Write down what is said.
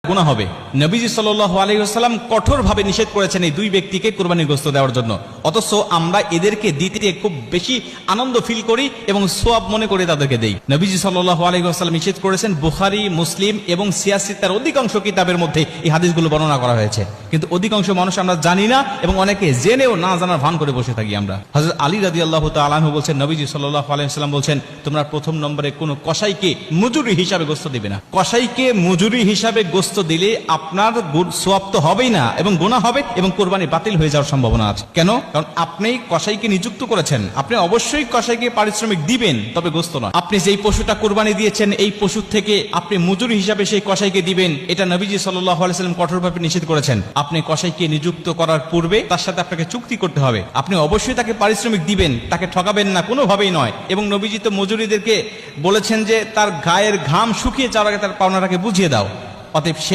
গুনাহ হবে। নবীজি সাল্লাল্লাহু আলাইহি ওয়াসাল্লাম কঠোরভাবে নিষেধ করেছেন এই দুই ব্যক্তিকে কুরবানির গোশত দেওয়ার জন্য, অথচ আমরা এদেরকে দিতে খুব বেশি আনন্দ ফিল করি এবং সওয়াব মনে করে তাদেরকে দেই। নবীজি সাল্লাল্লাহু আলাইহি ওয়াসাল্লাম নিষেধ করেছেন, বুখারী, মুসলিম এবং সিয়াসিতার অধিকাংশ কিতাবের মধ্যে এই হাদিসগুলো বর্ণনা করা হয়েছে, কিন্তু অধিকাংশ মানুষ আমরা জানি না এবং অনেকে জেনেও না জানার ভান করে বসে থাকি আমরা। হযরত আলী রাদিয়াল্লাহু তাআলা আনহু বলছেন, নবীজি সাল্লাল্লাহু আলাইহি ওয়াসাল্লাম বলছেন, তোমরা প্রথম নম্বরে কোনো কসাইকে মজুরি হিসাবে গোশত দিবে না। কসাইকে মজুরি হিসাবে গোশত দিলে আপনার সওয়াব তো হবেই না এবং গুনাহ হবে এবং কুরবানি বাতিল হয়ে যাওয়ার সম্ভাবনা আছে। কেন? কারণ আপনি কসাইকে নিযুক্ত করেছেন, আপনি অবশ্যই কসাইকে পারিশ্রমিক দিবেন, তবে গোশত নয়। আপনি যেই পশুটা কুরবানি দিয়েছেন এই পশু থেকে আপনি মজুরি হিসাবে সেই কসাইকে দিবেন, এটা নবীজি সাল্লাল্লাহু আলাইহি ওয়াসাল্লাম কঠোরভাবে নিষেধ করেছেন। আপনি কসাইকে নিযুক্ত করার পূর্বে তার সাথে আপনাকে চুক্তি করতে হবে, আপনি অবশ্যই তাকে পারিশ্রমিক দিবেন, তাকে ঠকাবেন না কোনোভাবেই নয়। এবং নবীজি তো মজুরিদেরকে বলেছেন যে তার গায়ের ঘাম শুকিয়ে যাওয়ার আগে তার পাওনাটাকে বুঝিয়ে দাও। অতএব সেই